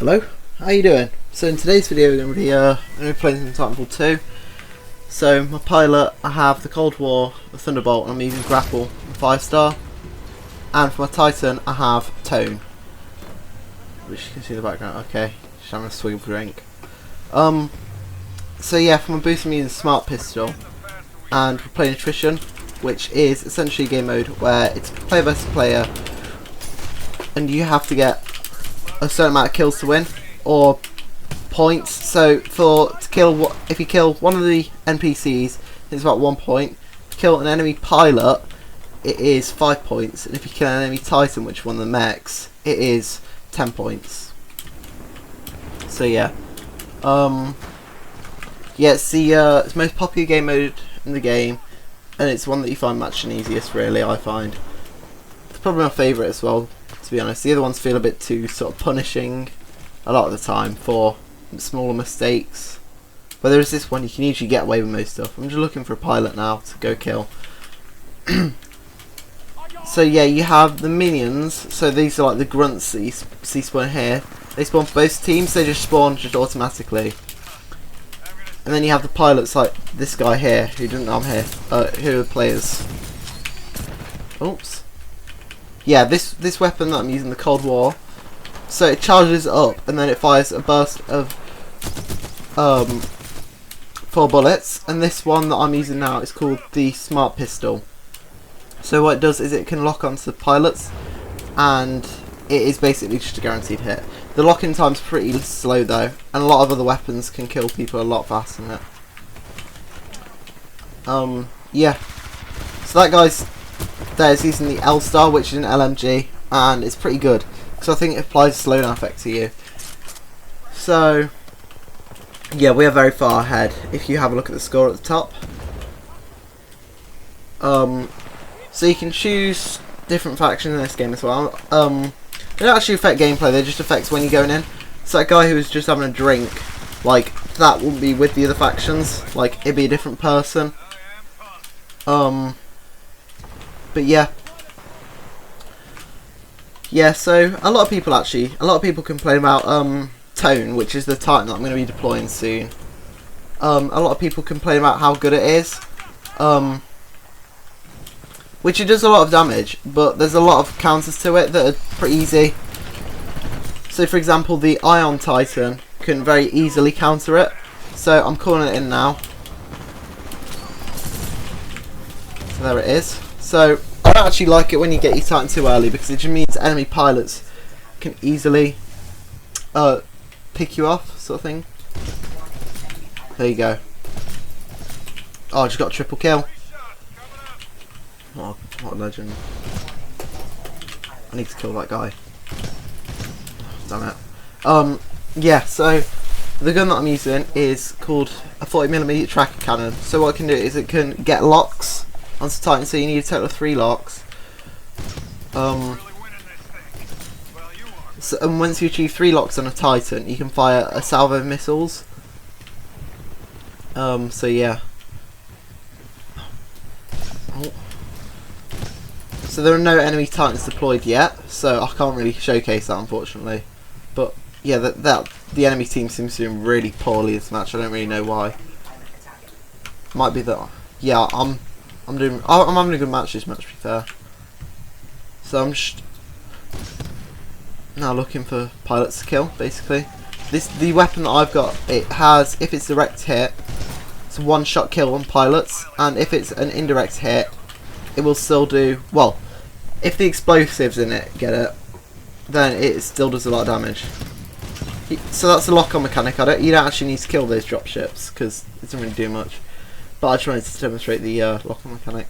Hello, how you doing? So in today's video we're going to be playing some Titanfall 2. So my pilot, I have the Cold War, the Thunderbolt, and I'm using Grapple and 5-star. And for my Titan I have Tone, which you can see in the background. Okay, just having a swig of drink. So yeah, for my boost I'm using Smart Pistol, and we're playing Attrition, which is essentially a game mode where it's player versus player, and you have to get a certain amount of kills to win, or points. So if you kill one of the NPCs, it's about 1 point. If you kill an enemy pilot, it is 5 points, and if you kill an enemy Titan, which is one of the mechs, it is 10 points. So yeah, it's the most popular game mode in the game, and it's one that you find matching easiest. Really, I find it's probably my favourite as well, to be honest. The other ones feel a bit too sort of punishing a lot of the time for smaller mistakes, but there's this one you can usually get away with most stuff. I'm just looking for a pilot now to go kill. So yeah, you have the minions. So these are like the grunts that you see spawn here. They spawn for both teams. They just spawn automatically. And then you have the pilots like this guy here, who didn't know I'm here, who are players. Oops. Yeah, this weapon that I'm using, the Cold War, so it charges up and then it fires a burst of 4 bullets, and this one that I'm using now is called the Smart Pistol. So what it does is it can lock onto the pilots, and it is basically just a guaranteed hit. The lock-in time's pretty slow though, and a lot of other weapons can kill people a lot faster than it. Yeah. So that guy's there's using the L star, which is an LMG, and it's pretty good because I think it applies a slowdown effect to you. So yeah, we are very far ahead if you have a look at the score at the top. So you can choose different factions in this game as well. They don't actually affect gameplay, they just affect when you're going in. So that guy who was just having a drink, like, that wouldn't be with the other factions, like, it'd be a different person. But yeah. Yeah, so a lot of people complain about Tone, which is the Titan that I'm going to be deploying soon. A lot of people complain about how good it is. Which it does a lot of damage, but there's a lot of counters to it that are pretty easy. So for example, the Ion Titan can very easily counter it. So I'm calling it in now. So there it is. So I don't actually like it when you get your Titan too early, because it just means enemy pilots can easily pick you off, sort of thing. There you go. Oh, I just got a triple kill. Oh, what a legend. I need to kill that guy. Damn it. Yeah, so the gun that I'm using is called a 40mm tracker cannon. So what it can do is it can get locks onto Titan, so you need a total of 3 locks. And once you achieve 3 locks on a Titan, you can fire a salvo of missiles. So yeah. Oh. So there are no enemy Titans deployed yet, so I can't really showcase that, unfortunately. But yeah, the enemy team seems to be doing really poorly this match. I don't really know why. Might be that. Yeah, I'm having a good match this match, to be fair. So I'm just now looking for pilots to kill. Basically, the weapon that I've got, it has, if it's direct hit, it's a 1-shot kill on pilots, and if it's an indirect hit, it will still do, well, if the explosives in it get it, then it still does a lot of damage. So that's a lock-on mechanic. You don't actually need to kill those dropships because it doesn't really do much. But I just wanted to demonstrate the lock-on mechanic.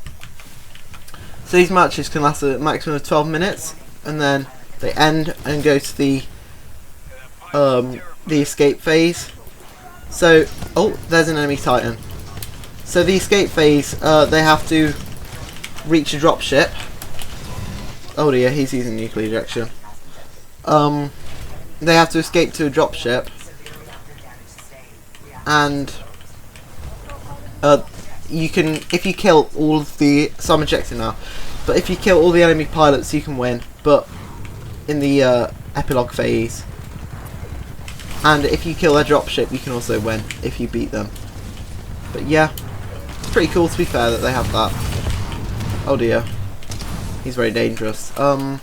So these matches can last a maximum of 12 minutes, and then they end and go to the escape phase. So, oh, there's an enemy Titan. So the escape phase, they have to reach a dropship. Oh dear, he's using nuclear ejection. They have to escape to a dropship, and you can, if you kill all of the, so I'm ejecting now, but if you kill all the enemy pilots you can win, but in the epilogue phase And if you kill their dropship, you can also win if you beat them. But yeah, it's pretty cool to be fair that they have that. Oh dear, he's very dangerous. Probably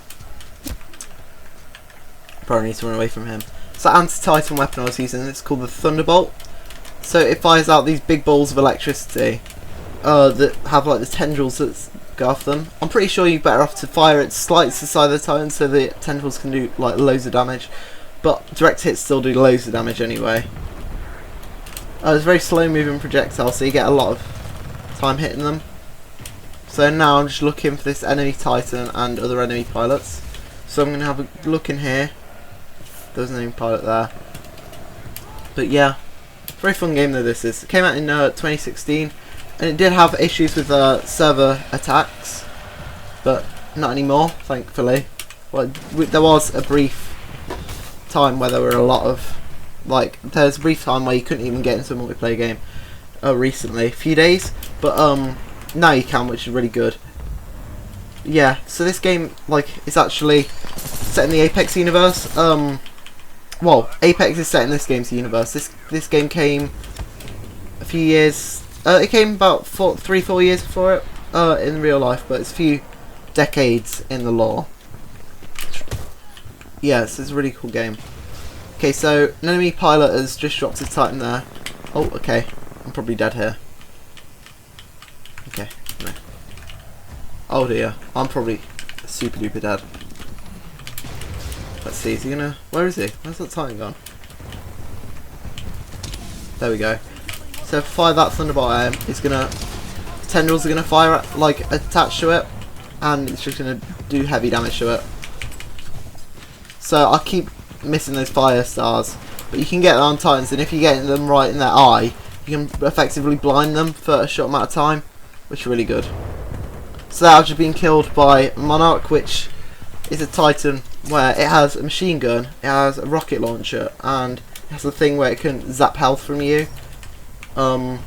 need to run away from him. So anti-Titan weapon I was using, it's called the Thunderbolt. So it fires out these big balls of electricity that have like the tendrils that go off them. I'm pretty sure you're better off to fire it slightly to the side of the Titan so the tendrils can do like loads of damage. But direct hits still do loads of damage anyway. It's a very slow moving projectile, so you get a lot of time hitting them. So now I'm just looking for this enemy Titan and other enemy pilots. So I'm going to have a look in here. There's an enemy pilot there. But yeah, very fun game though this is. It came out in 2016 and it did have issues with server attacks, but not anymore, thankfully. Well, there was a brief time where there were a lot of, like, there's a brief time where you couldn't even get into a multiplayer game recently, a few days, but now you can, which is really good. Yeah, so this game, like, is actually set in the Apex universe. Well, Apex is set in this game's universe. This game came a few years, it came about 3-4 years before it in real life, but it's a few decades in the lore. Yes, it's a really cool game. Okay, so an enemy pilot has just dropped his Titan there. Oh, okay. I'm probably dead here. Okay, no. Oh dear, I'm probably super duper dead. Let's see, is he gonna... Where is he? Where's that Titan gone? There we go. So fire that Thunderbolt at him. It's gonna... Tendrils are gonna fire at, like, attached to it. And it's just gonna do heavy damage to it. So I keep missing those fire stars, but you can get them on Titans, and if you get them right in their eye, you can effectively blind them for a short amount of time, which is really good. So I've just been killed by Monarch, which is a Titan where it has a machine gun, it has a rocket launcher, and it has a thing where it can zap health from you, and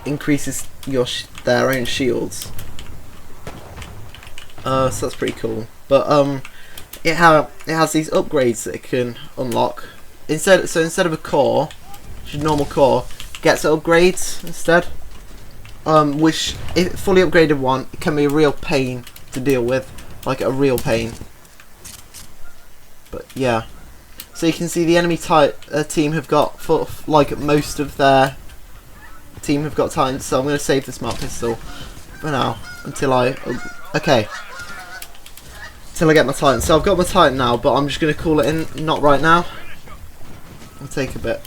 increases their own shields. So that's pretty cool. But it has these upgrades that it can unlock. Instead of a core, which is a normal core, it gets upgrades instead. Which, if fully upgraded one, it can be a real pain to deal with, like a real pain. But yeah, so you can see the enemy team have got like most of their team have got Titans. So I'm going to save the smart pistol for now until I till I get my Titan. So I've got my Titan now, but I'm just going to call it in, not right now. It'll take a bit.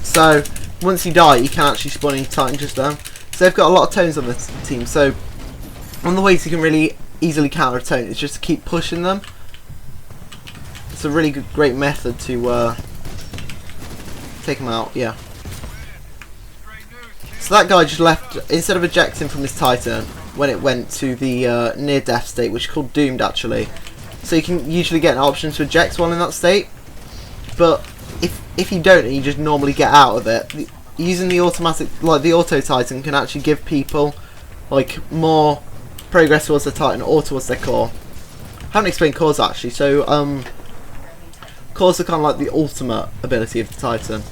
So once you die, you can actually spawn in Titan just then. So they've got a lot of tones on this team. So one of the ways you can really easily counter a tone is just to keep pushing them. It's a really great method to take them out. Yeah. So that guy just left, instead of ejecting from his Titan when it went to the near death state, which is called doomed actually. So you can usually get an option to eject while in that state, but if you don't and you just normally get out of it, using the automatic, like the auto Titan, can actually give people like more progress towards their Titan or towards their core. I haven't explained cores actually. So cores are kind of like the ultimate ability of the Titan.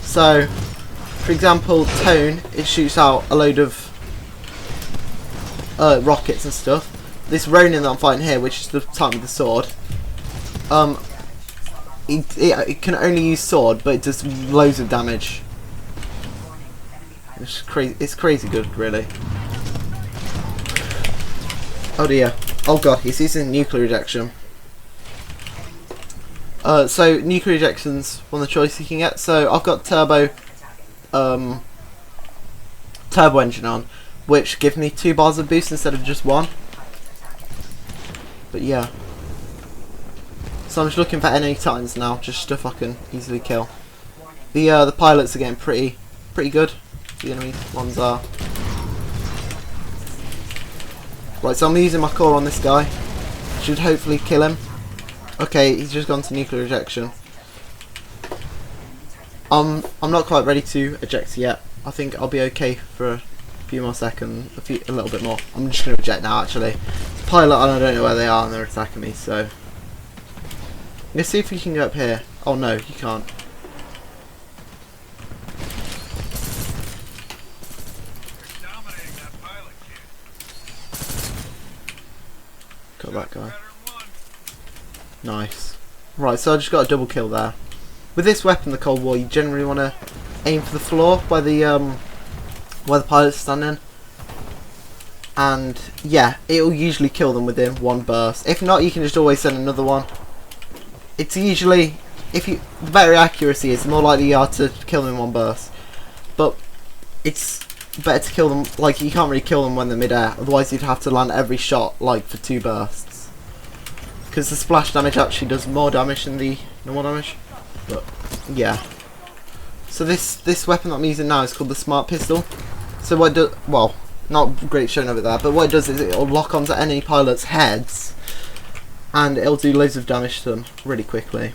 So for example, Tone, it shoots out a load of rockets and stuff. This Ronin that I'm fighting here, which is the Titan with the sword, it can only use sword, but it does loads of damage. It's crazy. It's crazy good, really. Oh dear. Oh god, he's using nuclear ejection. So nuclear ejection's one of the choices you can get. So I've got turbo engine on, which gives me 2 bars of boost instead of just 1. But yeah. So I'm just looking for enemy Titans now, just stuff I can easily kill. The pilots are getting pretty good. The enemy ones are. Right, so I'm using my core on this guy. Should hopefully kill him. Okay, he's just gone to nuclear ejection. I'm not quite ready to eject yet. I think I'll be okay for a few more seconds, a little bit more. I'm just going to eject now actually. Pilot, and I don't know where they are and they're attacking me, so Let's see if we can go up here. Oh no, you can't. Got that guy. Nice. Right, so I just got a double kill there. With this weapon, the Cold War, you generally want to aim for the floor where the pilot's standing. And yeah, it'll usually kill them within one burst. If not, you can just always send another one. It's usually, the better accuracy is, the more likely you are to kill them in one burst. But it's better to kill them, like, you can't really kill them when they're mid-air, otherwise you'd have to land every shot, like, for 2 bursts. Because the splash damage actually does more damage than the normal damage. But, yeah. So this weapon that I'm using now is called the Smart Pistol. So what it does, well, not great showing of it there, but what it does is it'll lock onto enemy pilots' heads, and it'll do loads of damage to them really quickly.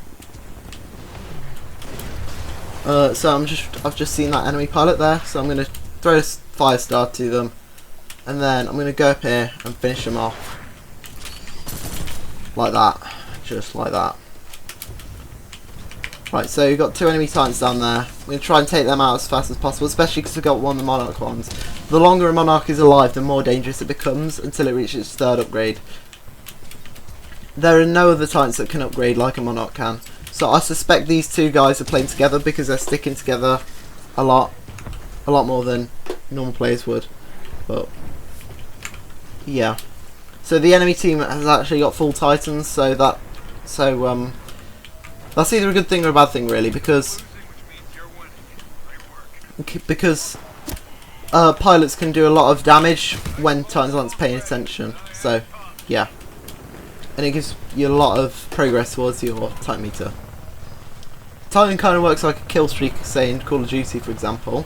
So I've just seen that enemy pilot there, so I'm going to throw a fire star to them, and then I'm going to go up here and finish them off. Like that. Just like that. Right, so you've got 2 enemy Titans down there. I'm going to try and take them out as fast as possible, especially because we've got one of the Monarch ones. The longer a Monarch is alive, the more dangerous it becomes until it reaches its 3rd upgrade. There are no other Titans that can upgrade like a Monarch can. So I suspect these 2 guys are playing together because they're sticking together a lot more than normal players would. But yeah. So the enemy team has actually got full Titans, so that's either a good thing or a bad thing really, because pilots can do a lot of damage when Titans aren't paying attention. So yeah. And it gives you a lot of progress towards your Titan meter. Titan kind of works like a kill streak, say in Call of Duty for example.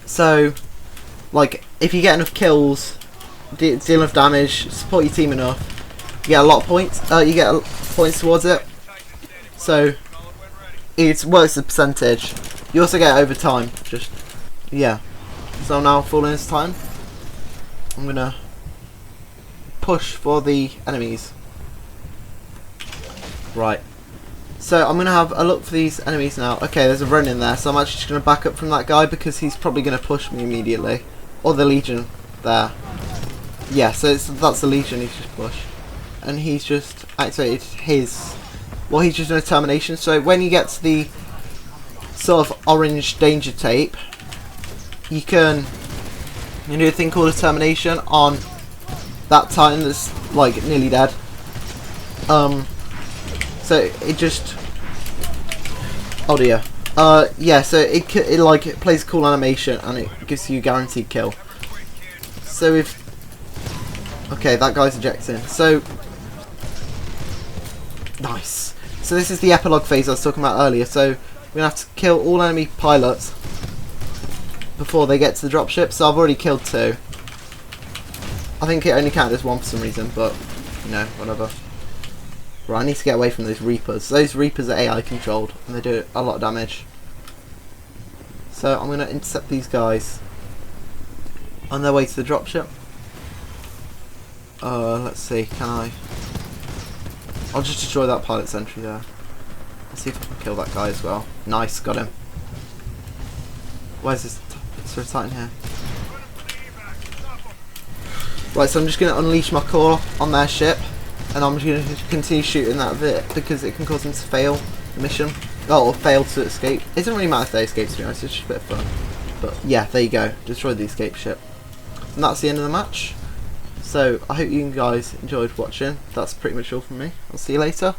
So, like, if you get enough kills, deal enough damage, support your team enough, you get a lot of points. You get points towards it. So, it works as a percentage. You also get over time. Just, yeah. So now falling this time, I'm gonna push for the enemies. Right. So I'm going to have a look for these enemies now. Okay, there's a run in there, so I'm actually just going to back up from that guy because he's probably going to push me immediately. Or the Legion there. Yeah, so that's the Legion he's just pushed. And he's just activated his... Well, he's just done a termination. So when you get to the sort of orange danger tape, you can do a thing called a termination on that Titan that's like nearly dead. So it just, oh dear, yeah. So it plays a cool animation and it gives you a guaranteed kill. So okay, that guy's ejecting. So nice. So this is the epilogue phase I was talking about earlier. So we're gonna have to kill all enemy pilots before they get to the dropship. So I've already killed 2. I think it only counted as 1 for some reason, but you know, whatever. Right, I need to get away from those Reapers. Those Reapers are AI controlled and they do a lot of damage. So I'm going to intercept these guys on their way to the dropship. Let's see, can I... I'll just destroy that pilot sentry there. Let's see if I can kill that guy as well. Nice, got him. Where's this? Is there a Titan here? Right, so I'm just going to unleash my core on their ship. And I'm just going to continue shooting that bit because it can cause them to fail the mission. Oh, or fail to escape. It doesn't really matter if they escape, to be honest, it's just a bit of fun. But yeah, there you go. Destroy the escape ship. And that's the end of the match. So I hope you guys enjoyed watching. That's pretty much all from me. I'll see you later.